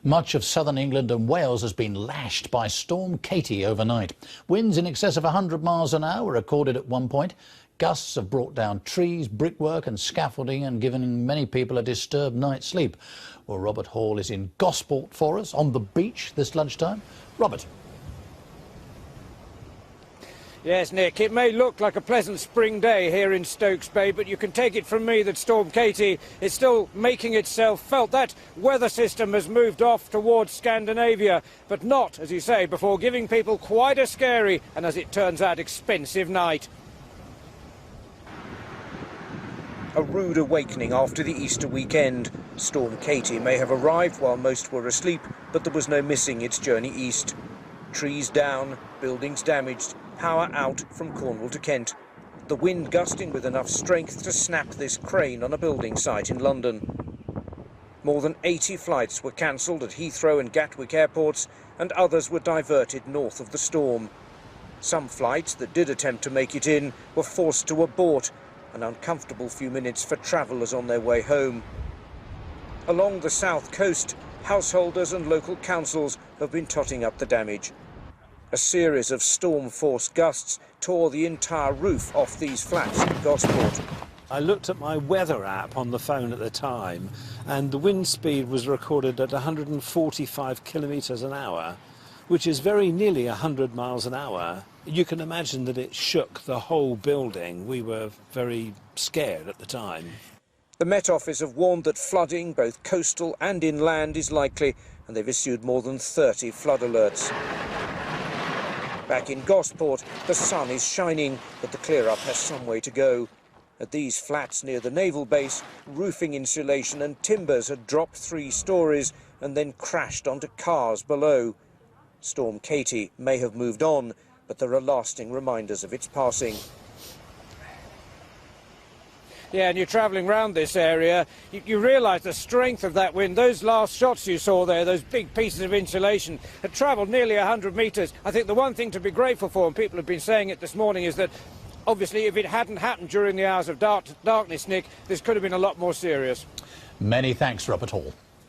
Much of southern England and Wales has been lashed by Storm Katie overnight. Winds in excess of 100 miles an hour were recorded at one point. Gusts have brought down trees, brickwork and scaffolding and given many people a disturbed night's sleep. Well, Robert Hall is in Gosport for us on the beach this lunchtime. Robert. Yes, Nick, it may look like a pleasant spring day here in Stokes Bay, but you can take it from me that Storm Katie is still making itself felt. That weather system has moved off towards Scandinavia, but not, as you say, before giving people quite a scary and, as it turns out, expensive night. A rude awakening after the Easter weekend. Storm Katie may have arrived while most were asleep, but there was no missing its journey east. Trees down, buildings damaged, power out from Cornwall to Kent. The wind gusting with enough strength to snap this crane on a building site in London. More than 80 flights were cancelled at Heathrow and Gatwick airports, and others were diverted north of the storm. Some flights that did attempt to make it in were forced to abort, an uncomfortable few minutes for travellers on their way home. Along the south coast, householders and local councils have been totting up the damage. A series of storm-force gusts tore the entire roof off these flats in Gosport. I looked at my weather app on the phone at the time, and the wind speed was recorded at 145 kilometres an hour, which is very nearly 100 miles an hour. You can imagine that it shook the whole building. We were very scared at the time. The Met Office have warned that flooding, both coastal and inland, is likely, and they've issued more than 30 flood alerts. Back in Gosport, the sun is shining, but the clear-up has some way to go. At these flats near the naval base, roofing insulation and timbers had dropped 3 stories and then crashed onto cars below. Storm Katie may have moved on, but there are lasting reminders of its passing. Yeah, and you're travelling around this area, you realise the strength of that wind. Those last shots you saw there, those big pieces of insulation, had travelled nearly 100 metres. I think the one thing to be grateful for, and people have been saying it this morning, is that obviously if it hadn't happened during the hours of darkness, Nick, this could have been a lot more serious. Many thanks, Robert Hall.